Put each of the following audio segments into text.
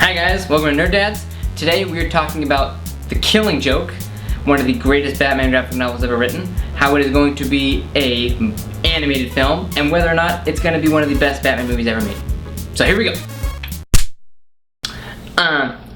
Hi guys, welcome to Nerd Dads. Today we are talking about The Killing Joke, one of the greatest Batman graphic novels ever written, how it is going to be an animated film, and whether or not it's going to be one of the best Batman movies ever made. So here we go.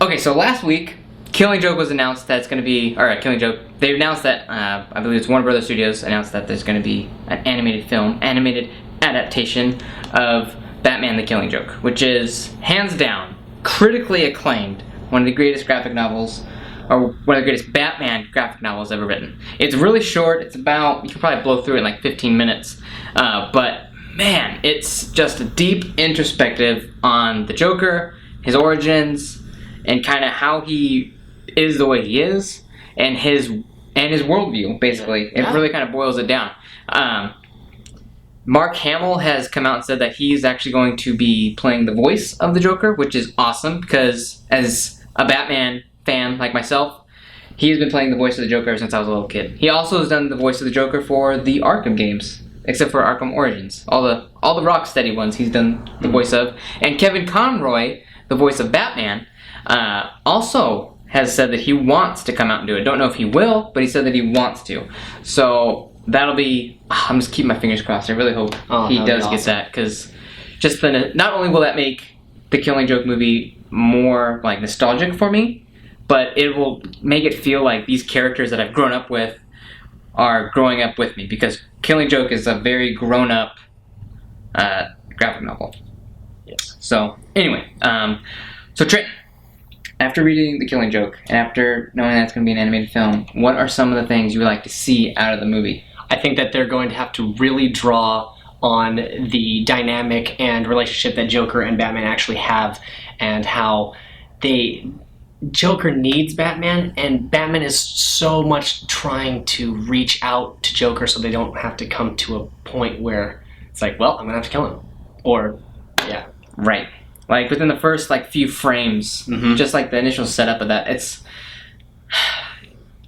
Okay, so last week, Killing Joke was announced that it's going to be, Killing Joke, they announced that, I believe it's Warner Brothers Studios announced that there's going to be an animated adaptation of Batman The Killing Joke, which is, hands down, critically acclaimed, one of the greatest graphic novels, or one of the greatest Batman graphic novels ever written. It's really short, it's about, you can probably blow through it in like 15 minutes, but man, it's just a deep introspective on the Joker, his origins, and kind of how he is the way he is, and his worldview, basically. Yeah. It really kind of boils it down. Mark Hamill has come out and said that he's actually going to be playing the voice of the Joker, which is awesome because as a Batman fan like myself, he's been playing the voice of the Joker since I was a little kid. He also has done the voice of the Joker for the Arkham games, except for Arkham Origins. All the Rocksteady ones he's done the voice of. And Kevin Conroy, the voice of Batman, also has said that he wants to come out and do it. Don't know if he will, but he said that he wants to. So that'll be, I'm just keeping my fingers crossed. I really hope he does get that, because just not only will that make the Killing Joke movie more like nostalgic for me, but it will make it feel like these characters that I've grown up with are growing up with me, because Killing Joke is a very grown-up graphic novel. Yes. So anyway, so Trenton, after reading The Killing Joke and after knowing that it's going to be an animated film, what are some of the things you would like to see out of the movie? I think that they're going to have to really draw on the dynamic and relationship that Joker and Batman actually have, and how Joker needs Batman, and Batman is so much trying to reach out to Joker so they don't have to come to a point where it's like, well, I'm going to have to kill him. Or, yeah. Right. Like within the first few frames, just like the initial setup of that,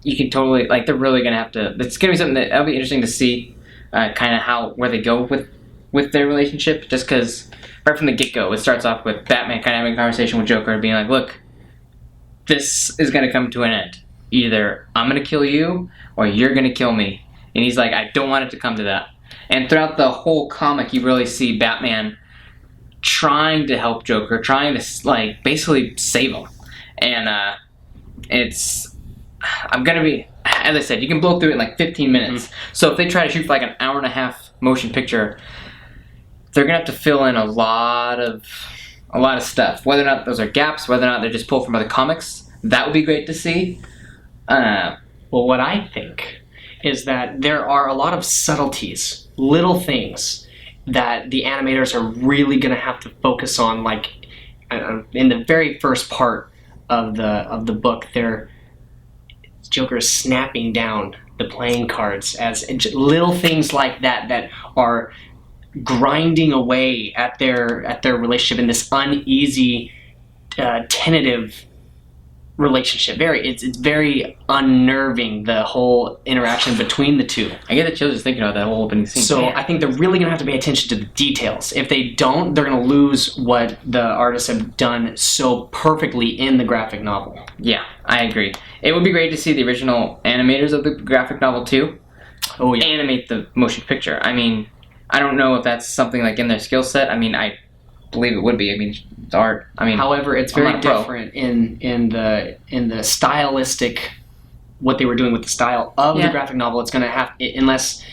you can totally, they're really going to have to, it's going to be something that'll be interesting to see kind of where they go with their relationship, just because right from the get-go, it starts off with Batman kind of having a conversation with Joker and being like, look, this is going to come to an end. Either I'm going to kill you or you're going to kill me. And he's like, I don't want it to come to that. And throughout the whole comic, you really see Batman trying to help Joker, trying to basically save him. And I'm gonna be, as I said, you can blow through it in 15 minutes. So if they try to shoot for an hour and a half motion picture, they're gonna have to fill in a lot of stuff. Whether or not those are gaps, whether or not they're just pulled from other comics, that would be great to see. Well, what I think is that there are a lot of subtleties, little things that the animators are really going to have to focus on. In the very first part of the book, Joker is snapping down the playing cards as little things like that are grinding away at their relationship in this uneasy, tentative relationship. It's very unnerving, the whole interaction between the two. I get the chills just thinking about that whole opening scene. So Man. I think they're really going to have to pay attention to the details. If they don't, they're going to lose what the artists have done so perfectly in the graphic novel. Yeah, I agree. It would be great to see the original animators of the graphic novel too. Oh yeah. Animate the motion picture. I mean, I don't know if that's something in their skill set. I mean, I believe it would be. I mean, it's art. I mean, however, it's very different in the stylistic, what they were doing with the style of the graphic novel. It's going to have, unless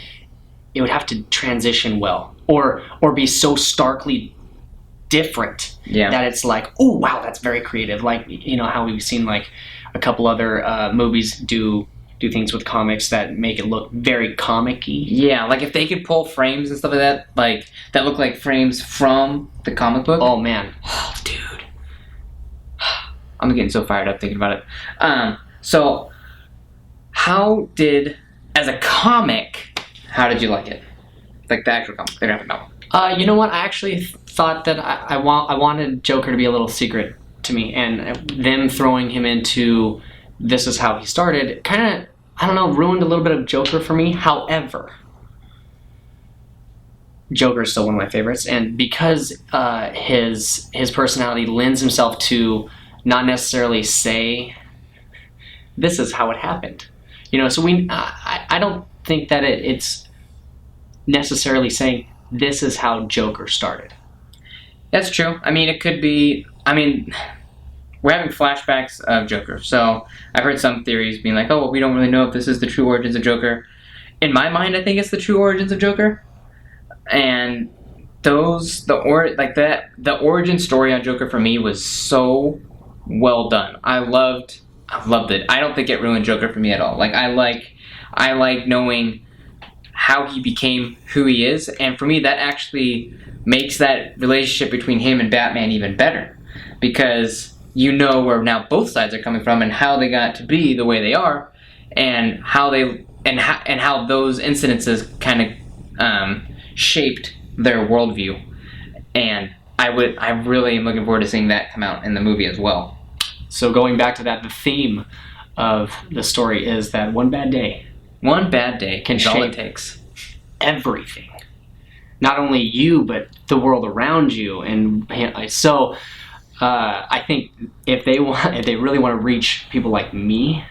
it would have to transition well, or be so starkly different that it's like, oh wow, that's very creative. How we've seen a couple other movies do things with comics that make it look very comic-y. Yeah, if they could pull frames and stuff like that, that look like frames from the comic book. Oh, man. Oh, dude. I'm getting so fired up thinking about it. So, as a comic, how did you like it? The actual comic, the graphic novel. You know what? I actually thought that I wanted Joker to be a little secret to me, and them throwing him into this is how he started kind of, I don't know, ruined a little bit of Joker for me. However, Joker is still one of my favorites, and because his personality lends himself to not necessarily say this is how it happened. So I don't think that it's necessarily saying this is how Joker started. That's true. I mean, it could be. I mean, we're having flashbacks of Joker, so I've heard some theories being like, "Oh, well, we don't really know if this is the true origins of Joker." In my mind, I think it's the true origins of Joker, and the origin story on Joker for me was so well done. I loved it. I don't think it ruined Joker for me at all. Like I like knowing how he became who he is, and for me that actually makes that relationship between him and Batman even better, because where now both sides are coming from and how they got to be the way they are, and how those incidences kind of shaped their worldview. And I really am looking forward to seeing that come out in the movie as well. So going back to that, the theme of the story is that one bad day can shape all it takes. Everything. Not only you, but the world around you. And so I think if they really want to reach people like me,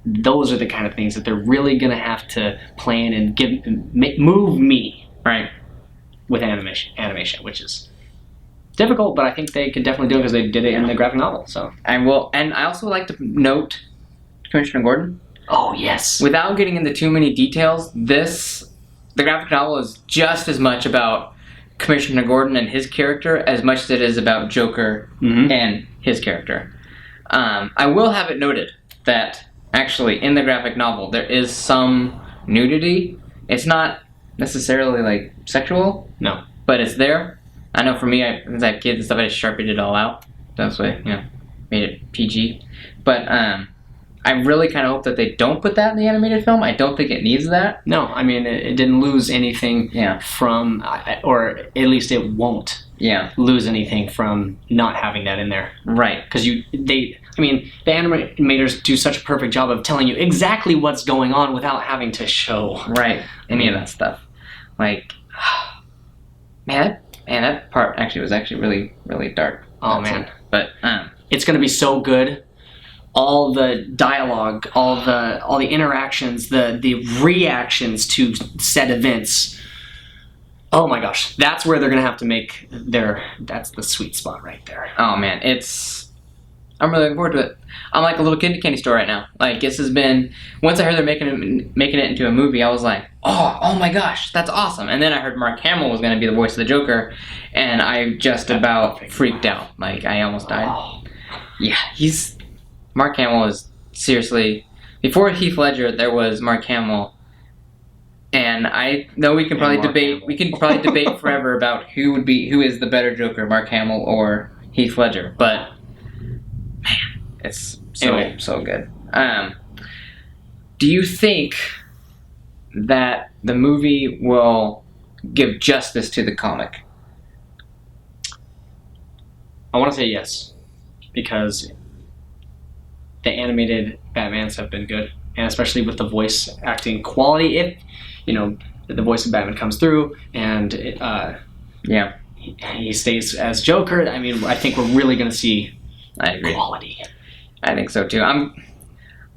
those are the kind of things that they're really going to have to plan and move me right with animation, which is difficult, but I think they could definitely do it because they did it in the graphic novel. So I also like to note Commissioner Gordon. Oh yes. Without getting into too many details, the graphic novel is just as much about Commissioner Gordon and his character as much as it is about Joker and his character. I will have it noted that actually in the graphic novel there is some nudity. It's not necessarily like sexual. No. But it's there. I know for me, since I have kids and stuff, I just sharpened it all out. That's why, made it PG. But I really kind of hope that they don't put that in the animated film. I don't think it needs that. No, I mean, it didn't lose anything from, or at least it won't lose anything from not having that in there. Right. Because the animators do such a perfect job of telling you exactly what's going on without having to show any of that stuff. Like, man, that part was actually really, really dark. Oh, man. It. But it's going to be so good. All the dialogue, all the interactions, the reactions to said events. Oh my gosh, that's where they're gonna have to make that's the sweet spot right there. Oh man, I'm really looking forward to it. I'm like a little kid in a candy store right now. Like this has been, once I heard they're making it into a movie, I was like, oh my gosh, that's awesome. And then I heard Mark Hamill was gonna be the voice of the Joker, and I just about freaked out. Like I almost died. Oh. Yeah, Mark Hamill is seriously, before Heath Ledger, there was Mark Hamill, and I know we can probably debate forever about who is the better Joker, Mark Hamill or Heath Ledger, but man, it's so good. Do you think that the movie will give justice to the comic? I want to say yes, because the animated Batmans have been good, and especially with the voice acting quality, if the voice of Batman comes through and he stays as Joker, I mean, I think we're really going to see quality. I think so too. I'm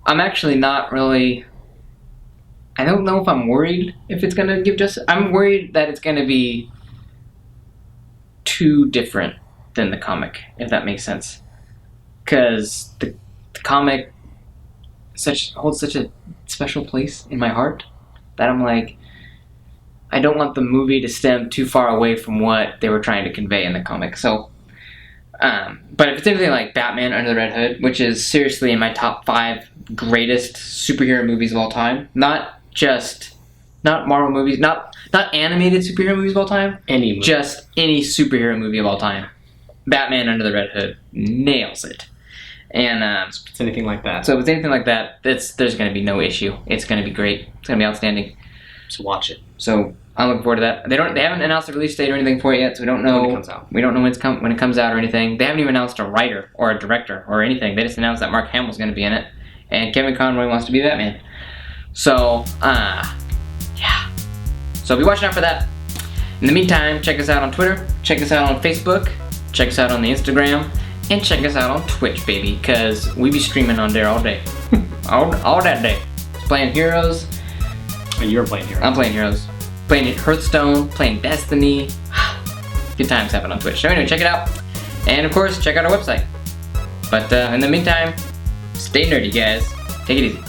actually not really. I don't know if I'm worried if it's going to give justice. I'm worried that it's going to be too different than the comic, if that makes sense, because the comic holds such a special place in my heart that I'm like, I don't want the movie to stem too far away from what they were trying to convey in the comic. So, but if it's anything like Batman Under the Red Hood, which is seriously in my top 5 greatest superhero movies of all time, not Marvel movies, not animated superhero movies of all time, just any superhero movie of all time, Batman Under the Red Hood nails it. And if it's anything like that. So if it's anything like that, there's going to be no issue. It's going to be great. It's going to be outstanding. So watch it. So I'm looking forward to that. They haven't announced a release date or anything for it yet, so we don't know when it comes out. We don't know when it comes out or anything. They haven't even announced a writer or a director or anything. They just announced that Mark Hamill's going to be in it, and Kevin Conroy wants to be Batman. So yeah. So be watching out for that. In the meantime, check us out on Twitter. Check us out on Facebook. Check us out on the Instagram. And check us out on Twitch, baby, because we be streaming on there all day. all that day. Playing Heroes. Oh, you're playing Heroes. I'm playing Heroes. Playing Hearthstone, playing Destiny. Good times happening on Twitch. So anyway, check it out. And of course, check out our website. But in the meantime, stay nerdy, guys. Take it easy.